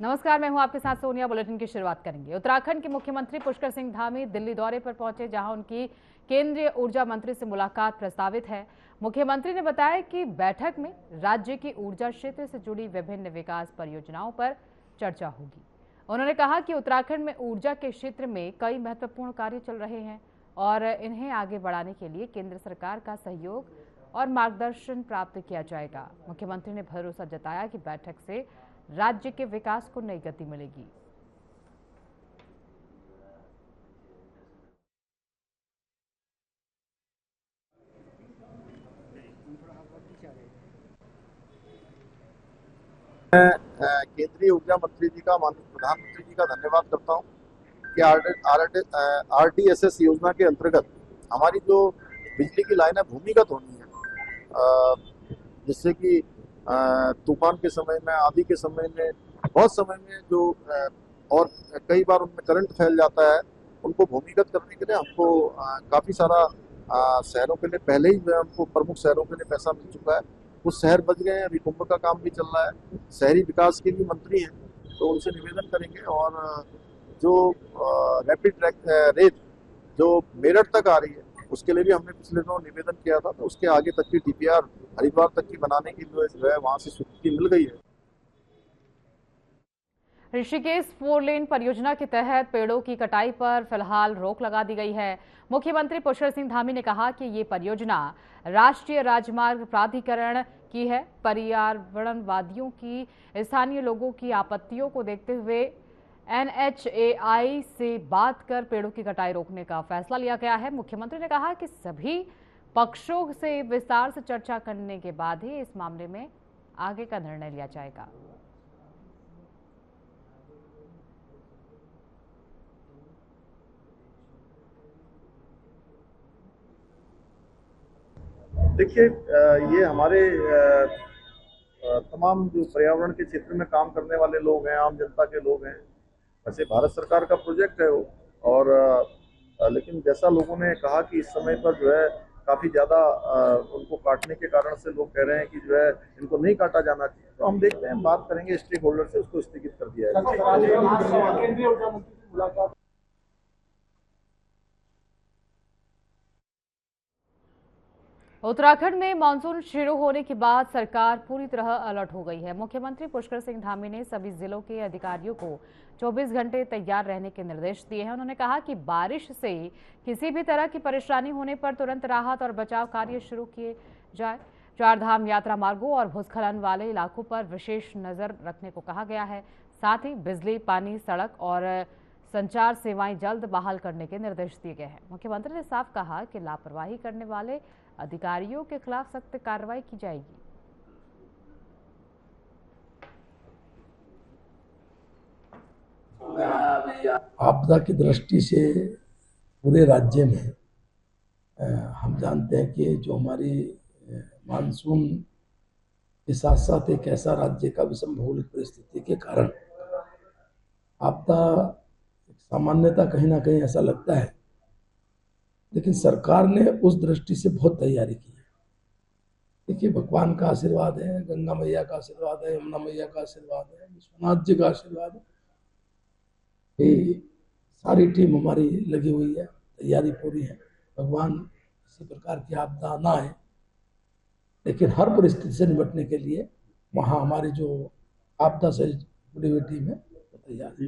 नमस्कार, मैं हूं आपके साथ सोनिया। बुलेटिन की शुरुआत करेंगे। उत्तराखंड के मुख्यमंत्री पुष्कर सिंह धामी दिल्ली दौरे पर पहुंचे, जहां उनकी केंद्रीय ऊर्जा मंत्री से मुलाकात प्रस्तावित है। मुख्यमंत्री ने बताया कि बैठक में राज्य की ऊर्जा क्षेत्र से जुड़ी विभिन्न विकास परियोजनाओं पर चर्चा होगी। उन्होंने कहा कि उत्तराखंड में ऊर्जा के क्षेत्र में कई महत्वपूर्ण कार्य चल रहे हैं और इन्हें आगे बढ़ाने के लिए केंद्र सरकार का सहयोग और मार्गदर्शन प्राप्त किया जाएगा। मुख्यमंत्री ने भरोसा जताया कि बैठक से राज्य के विकास को नई गति मिलेगी। मैं केंद्रीय ऊर्जा मंत्री जी का, माननीय प्रधानमंत्री जी का धन्यवाद करता हूं कि RDSS योजना के अंतर्गत हमारी जो बिजली की लाइनें भूमिगत होनी है, जिससे कि तूफान के समय में, आंधी के समय में, बहुत समय में जो और कई बार उनमें करंट फैल जाता है, उनको भूमिगत करने के लिए हमको काफ़ी सारा शहरों के लिए पहले ही हमको प्रमुख शहरों के लिए पैसा मिल चुका है। कुछ शहर बच गए हैं, अभी कुंभ का काम भी चल रहा है। शहरी विकास के भी मंत्री हैं, तो उनसे निवेदन करेंगे और जो रैपिड रेल जो मेरठ तक आ रही है, उसके लिए भी हमने पिछले दिनों निवेदन किया था, तो उसके आगे तक की DPR हरिद्वार तक की बनाने की जो है वहां से स्वीकृति मिल गई है। ऋषिकेश 4 लेन परियोजना के तहत पेड़ों की कटाई पर फिलहाल रोक लगा दी गई है। मुख्यमंत्री पुष्कर सिंह धामी ने कहा कि ये परियोजना राष्ट्रीय राजमार्ग प्राधिकरण की है। पर्यावरणवादियों की, स्थानीय लोगों की आपत्तियों को देखते हुए NHAI से बात कर पेड़ों की कटाई रोकने का फैसला लिया गया है। मुख्यमंत्री ने कहा कि सभी पक्षों से विस्तार से चर्चा करने के बाद ही इस मामले में आगे का निर्णय लिया जाएगा। देखिए, ये हमारे तमाम जो पर्यावरण के क्षेत्र में काम करने वाले लोग हैं, आम जनता के लोग हैं, वैसे भारत सरकार का प्रोजेक्ट है वो। और लेकिन जैसा लोगों ने कहा कि इस समय पर जो है काफ़ी ज़्यादा उनको काटने के कारण से लोग कह रहे हैं कि जो है इनको नहीं काटा जाना चाहिए, तो हम देखते हैं, बात करेंगे स्टेक होल्डर से, उसको स्थगित कर दिया है। उत्तराखंड में मानसून शुरू होने के बाद सरकार पूरी तरह अलर्ट हो गई है। मुख्यमंत्री पुष्कर सिंह धामी ने सभी जिलों के अधिकारियों को 24 घंटे तैयार रहने के निर्देश दिए हैं। उन्होंने कहा कि बारिश से किसी भी तरह की परेशानी होने पर तुरंत राहत और बचाव कार्य शुरू किए जाए। चारधाम यात्रा मार्गों और भूस्खलन वाले इलाकों पर विशेष नजर रखने को कहा गया है। साथ ही बिजली, पानी, सड़क और संचार सेवाएं जल्द बहाल करने के निर्देश दिए गए हैं। मुख्यमंत्री ने साफ कहा कि लापरवाही करने वाले अधिकारियों के खिलाफ सख्त कार्रवाई की जाएगी। आपदा की दृष्टि से पूरे राज्य में हम जानते हैं कि जो हमारी मानसून के साथ साथ एक ऐसा राज्य का विषम भौगोलिक परिस्थिति के कारण आपदा सामान्यता कहीं ना कहीं ऐसा लगता है, लेकिन सरकार ने उस दृष्टि से बहुत तैयारी की है। देखिए, भगवान का आशीर्वाद है, गंगा मैया का आशीर्वाद है, यमुना मैया का आशीर्वाद है, विश्वनाथ जी का आशीर्वाद है। ये सारी टीम हमारी लगी हुई है, तैयारी पूरी है। भगवान किसी प्रकार की आपदा ना आए, लेकिन हर परिस्थिति से निपटने के लिए वहाँ हमारी जो आपदा से जुड़ी हुई टीम है वो तैयार है।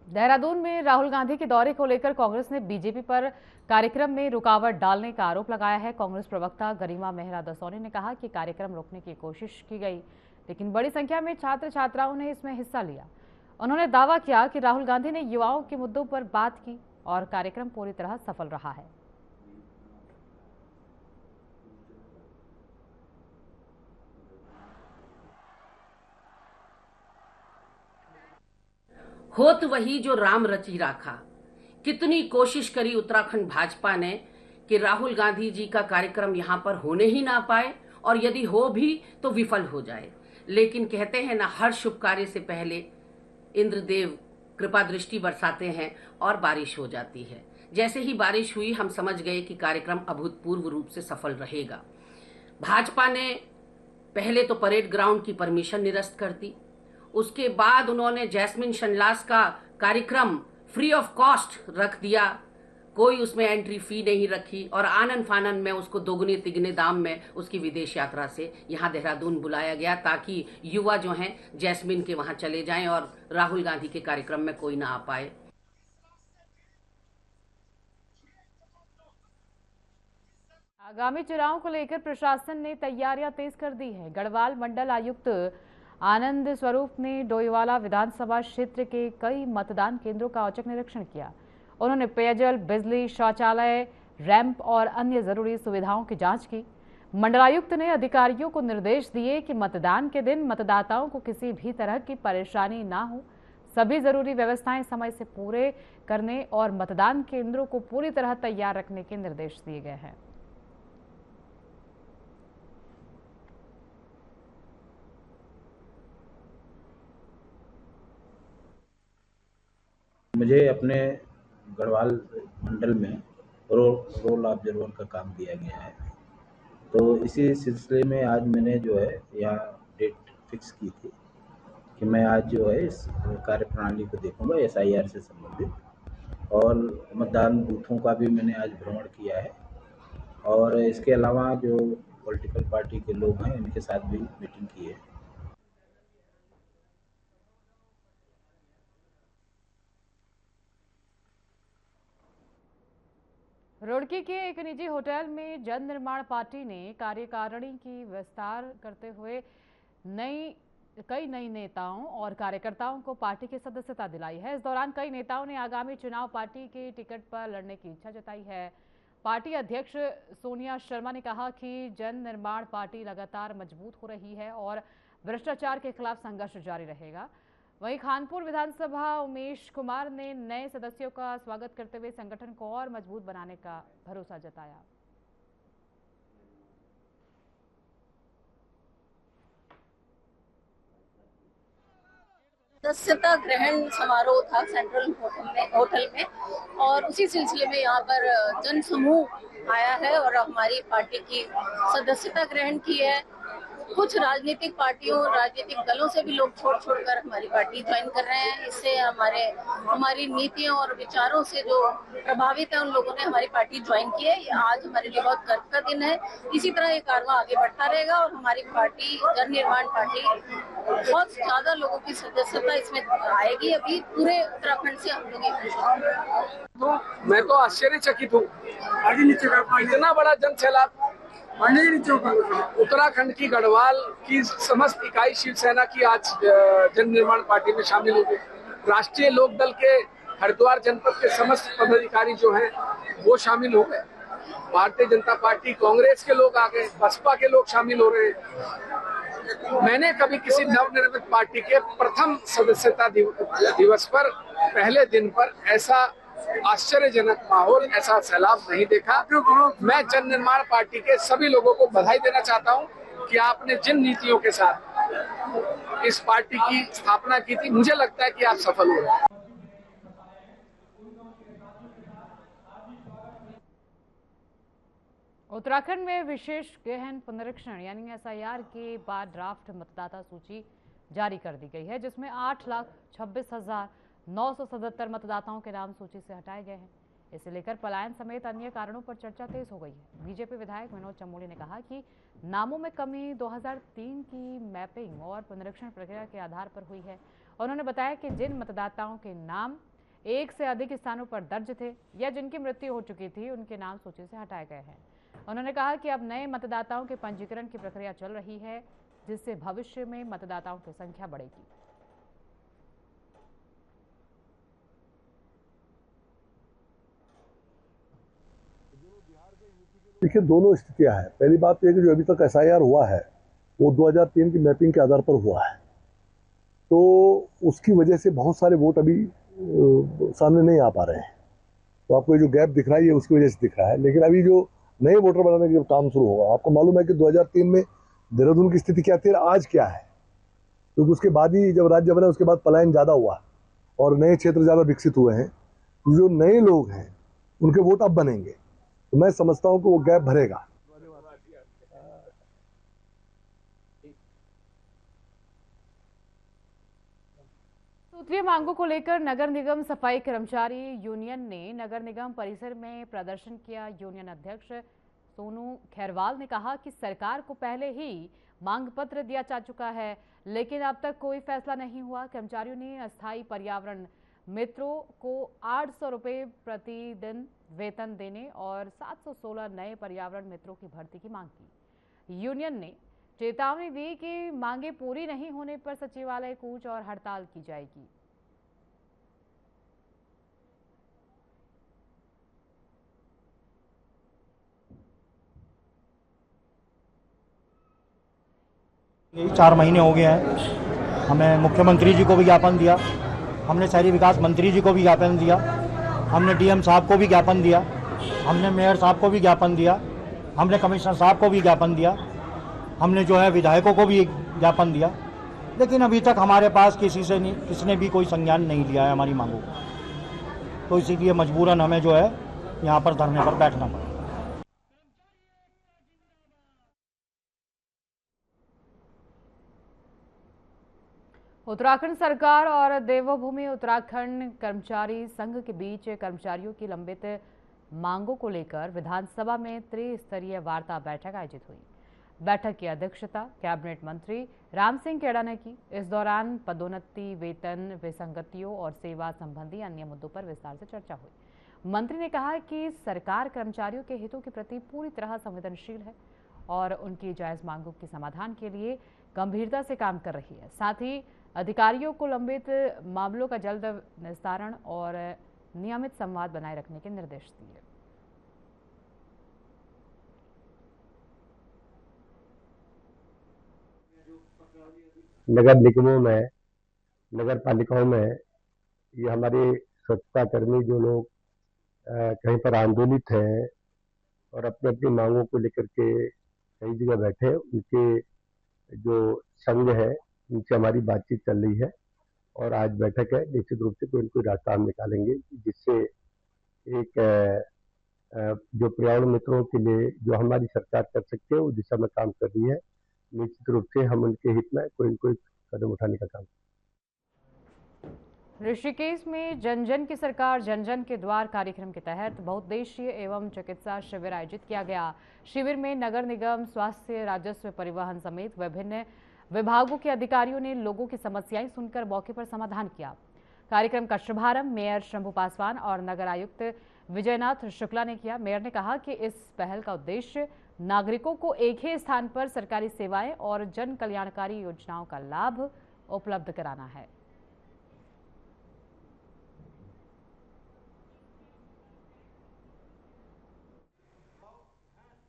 देहरादून में राहुल गांधी के दौरे को लेकर कांग्रेस ने बीजेपी पर कार्यक्रम में रुकावट डालने का आरोप लगाया है। कांग्रेस प्रवक्ता गरिमा मेहरा दसौनी ने कहा कि कार्यक्रम रोकने की कोशिश की गई, लेकिन बड़ी संख्या में छात्र छात्राओं ने इसमें हिस्सा लिया। उन्होंने दावा किया कि राहुल गांधी ने युवाओं के मुद्दों पर बात की और कार्यक्रम पूरी तरह सफल रहा है। होत वही जो राम रची राखा। कितनी कोशिश करी उत्तराखंड भाजपा ने कि राहुल गांधी जी का कार्यक्रम यहां पर होने ही ना पाए, और यदि हो भी तो विफल हो जाए। लेकिन कहते हैं ना, हर शुभ कार्य से पहले इंद्रदेव कृपा दृष्टि बरसाते हैं और बारिश हो जाती है। जैसे ही बारिश हुई हम समझ गए कि कार्यक्रम अभूतपूर्व रूप से सफल रहेगा। भाजपा ने पहले तो परेड ग्राउंड की परमिशन निरस्त कर दी, उसके बाद उन्होंने जैस्मिन शनलास का कार्यक्रम फ्री ऑफ कॉस्ट रख दिया, कोई उसमें एंट्री फी नहीं रखी और आनन फानन में उसको दोगुने तिगने दाम में उसकी विदेश यात्रा से यहाँ देहरादून बुलाया गया ताकि युवा जो हैं जैस्मिन के वहां चले जाएं और राहुल गांधी के कार्यक्रम में कोई ना आ पाए। आगामी चुनाव को लेकर प्रशासन ने तैयारियां तेज कर दी है। गढ़वाल मंडल आयुक्त आनंद स्वरूप ने डोईवाला विधानसभा क्षेत्र के कई मतदान केंद्रों का औचक निरीक्षण किया। उन्होंने पेयजल, बिजली, शौचालय, रैंप और अन्य जरूरी सुविधाओं की जांच की। मंडलायुक्त ने अधिकारियों को निर्देश दिए कि मतदान के दिन मतदाताओं को किसी भी तरह की परेशानी ना हो, सभी जरूरी व्यवस्थाएं समय से पूरे करने और मतदान केंद्रों को पूरी तरह तैयार रखने के निर्देश दिए गए हैं। मुझे अपने गढ़वाल मंडल में रोल ऑब्जर्वर का काम दिया गया है, तो इसी सिलसिले में आज मैंने जो है यहाँ डेट फिक्स की थी कि मैं आज जो है इस कार्यप्रणाली को देखूंगा SIR से संबंधित, और मतदान बूथों का भी मैंने आज भ्रमण किया है और इसके अलावा जो पॉलिटिकल पार्टी के लोग हैं इनके साथ भी मीटिंग की है। रुड़की के एक निजी होटल में जन निर्माण पार्टी ने कार्यकारिणी की विस्तार करते हुए कई नई नेताओं और कार्यकर्ताओं को पार्टी की सदस्यता दिलाई है। इस दौरान कई नेताओं ने आगामी चुनाव पार्टी के टिकट पर लड़ने की इच्छा जताई है। पार्टी अध्यक्ष सोनिया शर्मा ने कहा कि जन निर्माण पार्टी लगातार मजबूत हो रही है और भ्रष्टाचार के खिलाफ संघर्ष जारी रहेगा। वहीं खानपुर विधानसभा उमेश कुमार ने नए सदस्यों का स्वागत करते हुए संगठन को और मजबूत बनाने का भरोसा जताया। सदस्यता ग्रहण समारोह था सेंट्रल होटल में और उसी सिलसिले में यहाँ पर जन समूह आया है और हमारी पार्टी की सदस्यता ग्रहण की है। कुछ राजनीतिक पार्टियों, राजनीतिक दलों से भी लोग छोड़कर हमारी पार्टी ज्वाइन कर रहे हैं। इससे हमारी नीतियों और विचारों से जो प्रभावित है उन लोगों ने हमारी पार्टी ज्वाइन की है। ये आज हमारे लिए बहुत गर्व का दिन है। इसी तरह ये कारवां आगे बढ़ता रहेगा और हमारी पार्टी जन निर्माण पार्टी बहुत ज्यादा लोगों की सदस्यता इसमें आएगी। अभी पूरे उत्तराखंड से हम लोग मैं तो आश्चर्यचकित हूँ, इतना बड़ा जन सैलाब उत्तराखंड की गढ़वाल की समस्त इकाई शिवसेना की आज जन निर्माण पार्टी में शामिल हो गई। राष्ट्रीय लोकदल के हरिद्वार जनपद के समस्त पदाधिकारी जो हैं वो शामिल हो गए। भारतीय जनता पार्टी, कांग्रेस के लोग आ गए, बसपा के लोग शामिल हो रहे हैं। मैंने कभी किसी नवनिर्मित पार्टी के प्रथम सदस्यता दिवस पर पहले दिन पर ऐसा आश्चर्यजनक माहौल, ऐसा सैलाब नहीं देखा। मैं जन निर्माण पार्टी के सभी लोगों को बधाई देना चाहता हूं कि आपने जिन नीतियों के साथ इस पार्टी की स्थापना की थी, मुझे लगता है कि आप सफल हो रहे हैं। उत्तराखंड में विशेष गहन पुनरीक्षण यानी SIR के बाद ड्राफ्ट मतदाता सूची जारी कर दी गई है, जिसमें 8,26,977 मतदाताओं के नाम सूची से हटाए गए हैं। इसे लेकर पलायन समेत अन्य कारणों पर चर्चा तेज हो गई है। बीजेपी विधायक विनोद चमोली ने कहा कि नामों में कमी 2003 की मैपिंग और पुनरीक्षण प्रक्रिया के आधार पर हुई है। उन्होंने बताया कि जिन मतदाताओं के नाम एक से अधिक स्थानों पर दर्ज थे या जिनकी मृत्यु हो चुकी थी, उनके नाम सूची से हटाए गए हैं। उन्होंने कहा कि अब नए मतदाताओं के पंजीकरण की प्रक्रिया चल रही है, जिससे भविष्य में मतदाताओं की संख्या बढ़ेगी। देखिए, दोनों स्थितियां हैं। पहली बात यह कि जो अभी तक SIR हुआ है वो 2003 की मैपिंग के आधार पर हुआ है, तो उसकी वजह से बहुत सारे वोट अभी सामने नहीं आ पा रहे हैं। तो आपको ये जो गैप दिख रहा है ये उसकी वजह से दिख रहा है। लेकिन अभी जो नए वोटर बनाने का काम शुरू होगा, आपको मालूम है कि 2003 में देहरादून की स्थिति क्या थी, आज क्या है, क्योंकि उसके बाद ही जब राज्य बना उसके बाद पलायन ज़्यादा हुआ और नए क्षेत्र ज़्यादा विकसित हुए हैं। जो नए लोग हैं उनके वोट अब बनेंगे, तो मैं समझता हूं कि वो गैप भरेगा। सूत्रीय मांगों को लेकर नगर निगम सफाई कर्मचारी यूनियन ने नगर निगम परिसर में प्रदर्शन किया। यूनियन अध्यक्ष सोनू खैरवाल ने कहा कि सरकार को पहले ही मांग पत्र दिया जा चुका है, लेकिन अब तक कोई फैसला नहीं हुआ। कर्मचारियों ने अस्थायी पर्यावरण मित्रों को 800 रुपये प्रतिदिन वेतन देने और 716 नए पर्यावरण मित्रों की भर्ती की मांग की। यूनियन ने चेतावनी दी कि मांगे पूरी नहीं होने पर सचिवालय कूच और हड़ताल की जाएगी। यही 4 महीने हो गए हैं। हमें मुख्यमंत्री जी को भी ज्ञापन दिया, हमने शहरी विकास मंत्री जी को भी ज्ञापन दिया, हमने डीएम साहब को भी ज्ञापन दिया, हमने मेयर साहब को भी ज्ञापन दिया, हमने कमिश्नर साहब को भी ज्ञापन दिया, हमने जो है विधायकों को भी ज्ञापन दिया, लेकिन अभी तक हमारे पास किसने भी कोई संज्ञान नहीं लिया है हमारी मांगों को। तो इसीलिए मजबूरन हमें जो है यहाँ पर धरने पर बैठना पड़ा। उत्तराखंड सरकार और देवभूमि उत्तराखंड कर्मचारी संघ के बीच कर्मचारियों की लंबित मांगों को लेकर विधानसभा में त्रिस्तरीय वार्ता बैठक आयोजित हुई। बैठक की अध्यक्षता कैबिनेट मंत्री राम सिंह खेड़ा ने की। इस दौरान पदोन्नति, वेतन विसंगतियों और सेवा संबंधी अन्य मुद्दों पर विस्तार से चर्चा हुई। मंत्री ने कहा कि सरकार कर्मचारियों के हितों के प्रति पूरी तरह संवेदनशील है और उनकी जायज मांगों के समाधान के लिए गंभीरता से काम कर रही है। साथ ही अधिकारियों को लंबित मामलों का जल्द निस्तारण और नियमित संवाद बनाए रखने के निर्देश दिए। नगर निगमों में, नगर पालिकाओं में ये हमारे स्वच्छता कर्मी जो लोग कहीं पर आंदोलित हैं और अपनी अपनी मांगों को लेकर के कई जगह बैठे, उनके जो संघ है उनसे हमारी बातचीत चल रही है और आज बैठक है। निश्चित रूप से कोई ना कोई रास्ता हम निकालेंगे जिससे एक जो पर्यावरण मित्रों के लिए जो हमारी सरकार कर सकती है, वो दिशा में काम कर रही है। निश्चित रूप से हम उनके हित में कोई न कोई कदम उठाने का काम। ऋषिकेश में जन जन की सरकार जन जन के द्वार कार्यक्रम के तहत बहुउद्देशीय एवं चिकित्सा शिविर आयोजित किया गया। शिविर में नगर निगम, स्वास्थ्य, राजस्व, परिवहन समेत विभिन्न विभागों के अधिकारियों ने लोगों की समस्याएं सुनकर मौके पर समाधान किया। कार्यक्रम का शुभारंभ मेयर शंभू पासवान और नगर आयुक्त विजयनाथ शुक्ला ने किया। मेयर ने कहा कि इस पहल का उद्देश्य नागरिकों को एक ही स्थान पर सरकारी सेवाएं और जन कल्याणकारी योजनाओं का लाभ उपलब्ध कराना है।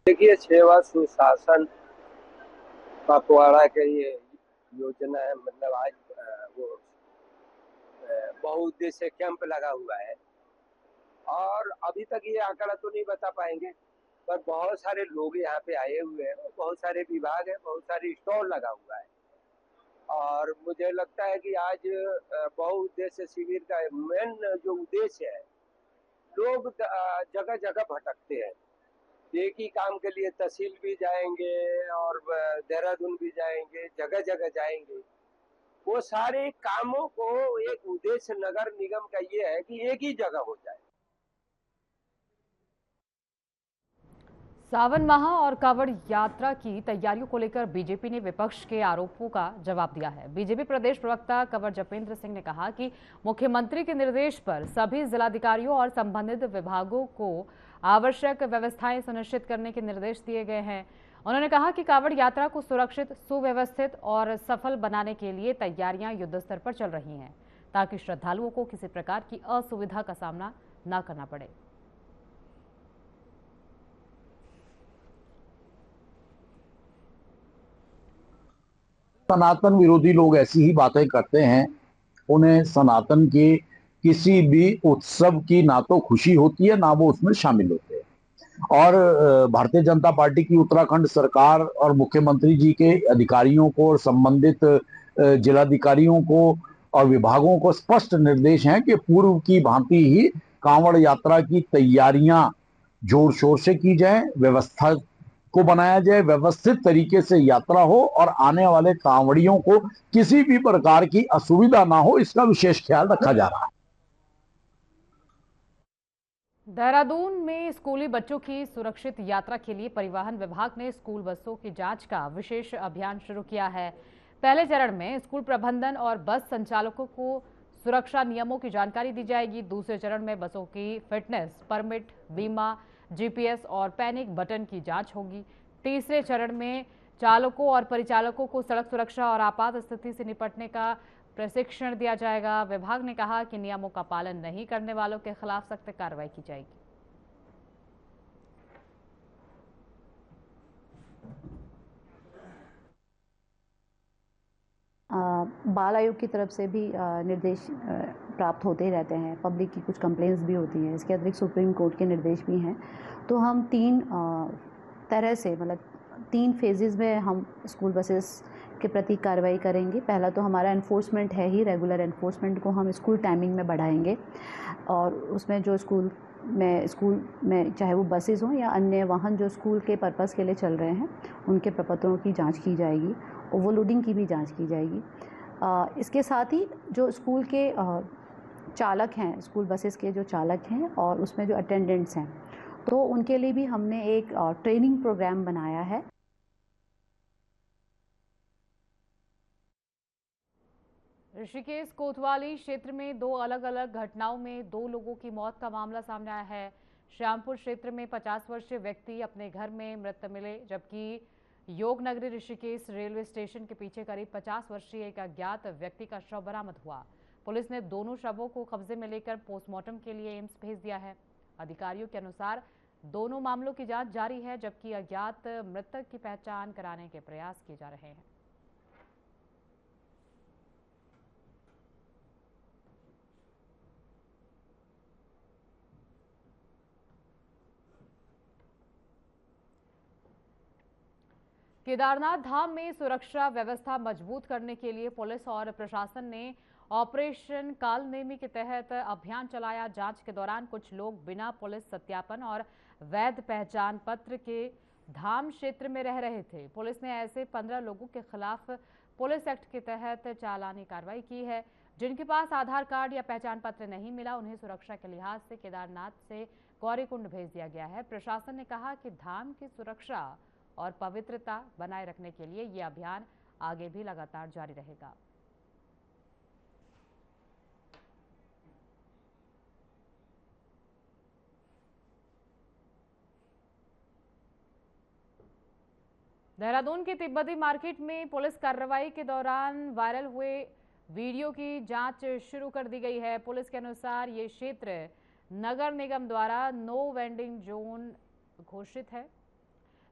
देखिए, सेवा सुशासन पखवाड़ा के ये योजना है। मतलब आज वो बहुउद्देशीय कैंप लगा हुआ है और अभी तक ये आंकड़ा तो नहीं बता पाएंगे, पर बहुत सारे लोग यहाँ पे आए हुए हैं, बहुत सारे विभाग हैं, बहुत सारे स्टॉल लगा हुआ है और मुझे लगता है कि आज बहुउद्देशीय शिविर का मेन जो उद्देश्य है, लोग जगह जगह भटकते हैं। एक ही काम के लिए तहसील भी जाएंगे और देहरादून भी जाएंगे, जगह जगह जाएंगे। वो सारे कामों को एक उद्देश्य नगर निगम का ये है कि एक ही जगह हो जाए। सावन माह और कांवड़ यात्रा की तैयारियों को लेकर बीजेपी ने विपक्ष के आरोपों का जवाब दिया है। बीजेपी प्रदेश प्रवक्ता कंवर जपेंद्र सिंह ने कहा कि मुख्यमंत्री के निर्देश पर सभी जिलाधिकारियों और संबंधित विभागों को आवश्यक व्यवस्थाएं सुनिश्चित करने के निर्देश दिए गए हैं। उन्होंने कहा कि कांवड़ यात्रा को सुरक्षित, सुव्यवस्थित और सफल बनाने के लिए तैयारियां युद्ध स्तर पर चल रही हैं, ताकि श्रद्धालुओं को किसी प्रकार की असुविधा का सामना न करना पड़े। सनातन विरोधी लोग ऐसी ही बातें करते हैं। उन्हें सनातन के किसी भी उत्सव की ना तो खुशी होती है, ना वो उसमें शामिल होते हैं। और भारतीय जनता पार्टी की उत्तराखंड सरकार और मुख्यमंत्री जी के अधिकारियों को और संबंधित जिलाधिकारियों को और विभागों को स्पष्ट निर्देश हैं कि पूर्व की भांति ही कांवड़ यात्रा की तैयारियां जोर शोर से की जाए, व्यवस्था को बनाया जाए, व्यवस्थित तरीके से यात्रा हो और आने वाले कांवड़ियों को किसी भी प्रकार की असुविधा ना हो, इसका विशेष ख्याल रखा जा रहा है। देहरादून में स्कूली बच्चों की सुरक्षित यात्रा के लिए परिवहन विभाग ने स्कूल बसों की जांच का विशेष अभियान शुरू किया है। पहले चरण में स्कूल प्रबंधन और बस संचालकों को सुरक्षा नियमों की जानकारी दी जाएगी। दूसरे चरण में बसों की फिटनेस, परमिट, बीमा, जीपीएस और पैनिक बटन की जांच होगी। तीसरे चरण में चालकों और परिचालकों को सड़क सुरक्षा और आपात स्थिति से निपटने का प्रशिक्षण दिया जाएगा। विभाग ने कहा कि नियमों का पालन नहीं करने वालों के खिलाफ सख्त कार्रवाई की जाएगी। बाल आयोग की तरफ से भी निर्देश प्राप्त होते ही रहते हैं। पब्लिक की कुछ कंप्लेंट्स भी होती हैं। इसके अतिरिक्त सुप्रीम कोर्ट के निर्देश भी हैं। तो हम तीन तरह से, मतलब 3 फेजेस में हम स्कूल बसेस के प्रति कार्रवाई करेंगे। पहला तो हमारा एनफोर्समेंट है ही, रेगुलर एनफोर्समेंट को हम स्कूल टाइमिंग में बढ़ाएंगे और उसमें जो स्कूल में चाहे वो बसेस हों या अन्य वाहन जो स्कूल के पर्पस के लिए चल रहे हैं, उनके प्रपत्रों की जांच की जाएगी, ओवरलोडिंग की भी जांच की जाएगी। इसके साथ ही जो स्कूल के चालक हैं, स्कूल बसेस के जो चालक हैं और उसमें जो अटेंडेंट्स हैं, तो उनके लिए भी हमने एक ट्रेनिंग प्रोग्राम बनाया है। ऋषिकेश कोतवाली क्षेत्र में 2 अलग अलग घटनाओं में 2 लोगों की मौत का मामला सामने आया है। श्यामपुर क्षेत्र में 50 वर्षीय व्यक्ति अपने घर में मृत मिले, जबकि योगनगरी ऋषिकेश रेलवे स्टेशन के पीछे करीब 50 वर्षीय एक अज्ञात व्यक्ति का शव बरामद हुआ। पुलिस ने दोनों शवों को कब्जे में लेकर पोस्टमार्टम के लिए एम्स भेज दिया है। अधिकारियों के अनुसार दोनों मामलों की जांच जारी है, जबकि अज्ञात मृतक की पहचान कराने के प्रयास किए जा रहे हैं। केदारनाथ धाम में सुरक्षा व्यवस्था मजबूत करने के लिए पुलिस और प्रशासन ने ऑपरेशन कालनेमी के तहत अभियान चलाया। जांच के दौरान कुछ लोग बिना पुलिस सत्यापन और वैध पहचान पत्र के धाम क्षेत्र में रह रहे थे। पुलिस ने ऐसे 15 लोगों के खिलाफ पुलिस एक्ट के तहत चालानी कार्रवाई की है। जिनके पास आधार कार्ड या पहचान पत्र नहीं मिला, उन्हें सुरक्षा के लिहाज से केदारनाथ से गौरीकुंड भेज दिया गया है। प्रशासन ने कहा कि धाम की सुरक्षा और पवित्रता बनाए रखने के लिए यह अभियान आगे भी लगातार जारी रहेगा। देहरादून के तिब्बती मार्केट में पुलिस कार्रवाई के दौरान वायरल हुए वीडियो की जांच शुरू कर दी गई है। पुलिस के अनुसार ये क्षेत्र नगर निगम द्वारा नो वेंडिंग जोन घोषित है,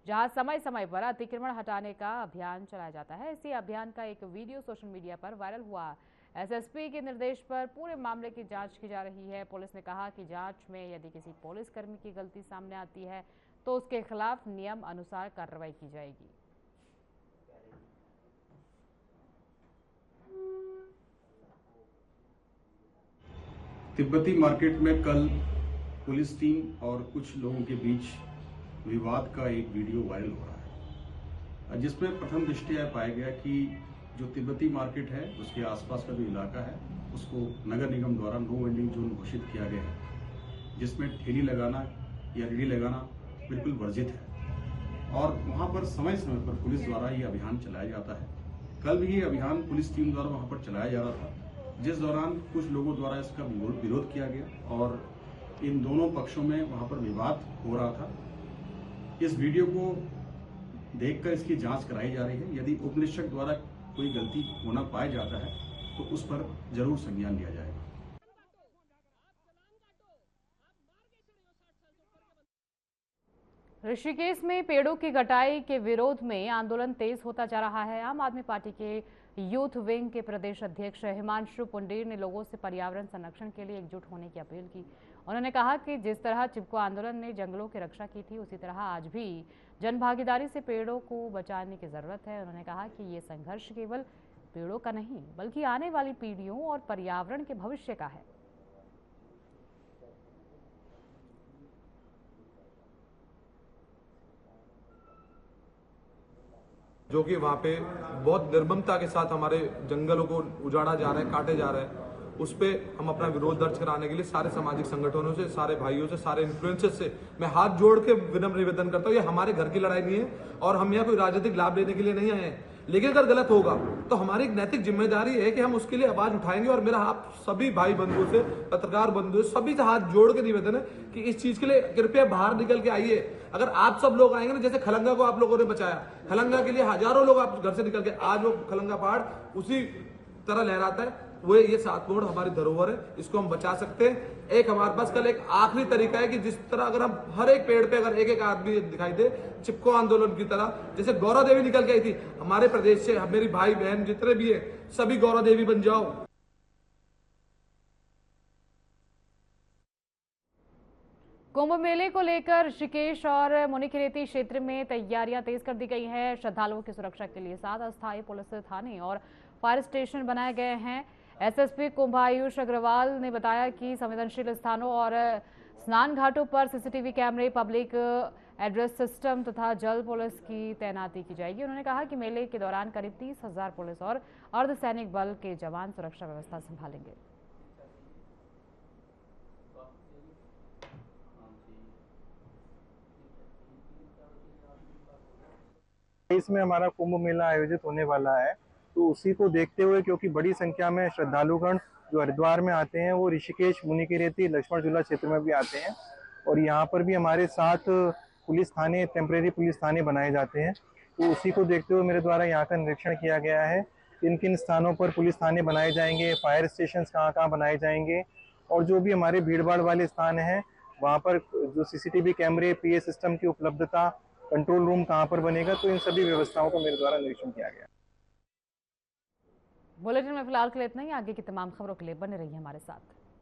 जहां समय समय पर अतिक्रमण हटाने का अभियान चलाया जाता है। इसी अभियान का एक वीडियो सोशल मीडिया पर वायरल हुआ। एसएसपी के निर्देश पर पूरे मामले की जांच की जा रही है। पुलिस ने कहा कि जांच में यदि किसी पुलिसकर्मी की गलती सामने आती है तो उसके खिलाफ नियम अनुसार कार्रवाई की जाएगी। तिब्बती मार्केट में कल पुलिस टीम और कुछ लोगों के बीच विवाद का एक वीडियो वायरल हो रहा है, जिसमें प्रथम दृष्टया पाया गया कि जो तिब्बती मार्केट है उसके आसपास का जो इलाका है उसको नगर निगम द्वारा नो वेंडिंग जोन घोषित किया गया है, जिसमें ठेली लगाना या रेडी लगाना बिल्कुल वर्जित है और वहां पर समय समय पर पुलिस द्वारा ये अभियान चलाया जाता है। कल भी ये अभियान पुलिस टीम द्वारा वहां पर चलाया जा रहा था, जिस दौरान कुछ लोगों द्वारा इसका विरोध किया गया और इन दोनों पक्षों में वहां पर विवाद हो रहा था। इस वीडियो को देखकर इसकी जांच कराई जा रही है। यदि उपनिरीक्षक द्वारा कोई गलती होना पाया जाता है तो उस पर जरूर संज्ञान लिया जाएगा। ऋषिकेश में पेड़ों की कटाई के विरोध में आंदोलन तेज होता जा रहा है। आम आदमी पार्टी के यूथ विंग के प्रदेश अध्यक्ष हिमांशु पुंडीर ने लोगों से पर्यावरण संरक्षण के लिए एकजुट होने की अपील की। उन्होंने कहा कि जिस तरह चिपको आंदोलन ने जंगलों की रक्षा की थी, उसी तरह आज भी जनभागीदारी से पेड़ों को बचाने की जरूरत है। उन्होंने कहा कि ये संघर्ष केवल पेड़ों का नहीं, बल्कि आने वाली पीढ़ियों और पर्यावरण के भविष्य का है। जो कि वहाँ पे बहुत निर्ममता के साथ हमारे जंगलों को उजाड़ा जा रहा है, काटे जा रहे हैं, उस पे हम अपना विरोध दर्ज कराने के लिए सारे सामाजिक संगठनों से, सारे भाइयों से, सारे इन्फ्लुएंसर्स से मैं हाथ जोड़ के विनम्र निवेदन करता हूँ। ये हमारे घर की लड़ाई नहीं है और हम यहाँ कोई राजनीतिक लाभ लेने के लिए नहीं आए हैं, लेकिन अगर गलत होगा तो हमारी एक नैतिक जिम्मेदारी है कि हम उसके लिए आवाज उठाएंगे। और मेरा आप सभी भाई बंधुओं से, पत्रकार बंधुओं से, सभी से हाथ जोड़ के निवेदन है कि इस चीज के लिए कृपया बाहर निकल के आइए। अगर आप सब लोग आएंगे ना, जैसे खलंगा को आप लोगों ने बचाया, खलंगा के लिए हजारों लोग आप घर से निकल के, आज वो खलंगा पहाड़ उसी तरह लहराता है। वो ये 7 मोड़ हमारी धरोहर है, इसको हम बचा सकते हैं। एक हमारे पास कल एक आखिरी तरीका है कि जिस तरह अगर हम हर एक पेड़ पे अगर एक एक आदमी दिखाई दे, चिपको आंदोलन की तरह, जैसे गौरा देवी निकल के आई थी हमारे प्रदेश से, मेरी भाई बहन जितने भी है सभी गौरा देवी बन जाओ। कुंभ मेले को लेकर ऋषिकेश और मुनिकीरेती क्षेत्र में तैयारियां तेज कर दी गई है। श्रद्धालुओं की सुरक्षा के लिए 7 अस्थायी पुलिस थाने और फायर स्टेशन बनाए गए हैं। एसएसपी कुंभ आयुष अग्रवाल ने बताया कि संवेदनशील स्थानों और स्नान घाटों पर सीसीटीवी कैमरे, पब्लिक एड्रेस सिस्टम तथा जल पुलिस की तैनाती की जाएगी। उन्होंने कहा कि मेले के दौरान करीब 30,000 पुलिस और अर्धसैनिक बल के जवान सुरक्षा व्यवस्था संभालेंगे। इसमें हमारा कुंभ मेला आयोजित होने वाला है, तो उसी को देखते हुए क्योंकि बड़ी संख्या में श्रद्धालुगण जो हरिद्वार में आते हैं वो ऋषिकेश, मुनिकीरेती, लक्ष्मण झूला क्षेत्र में भी आते हैं और यहाँ पर भी हमारे 7 पुलिस थाने, टेम्परेरी पुलिस थाने बनाए जाते हैं। तो उसी को देखते हुए मेरे द्वारा यहाँ का निरीक्षण किया गया है, किन किन स्थानों पर पुलिस थाने बनाए जाएंगे, फायर स्टेशन कहाँ कहाँ बनाए जाएंगे और जो भी हमारे भीड़ भाड़ वाले स्थान हैं वहाँ पर जो सीसीटीवी कैमरे, पीए सिस्टम की उपलब्धता, कंट्रोल रूम कहाँ पर बनेगा, तो इन सभी व्यवस्थाओं को मेरे द्वारा निरीक्षण किया गया। बुलेटिन में फिलहाल के लिए इतना ही। आगे की तमाम खबरों के लिए बने रहिए हमारे साथ।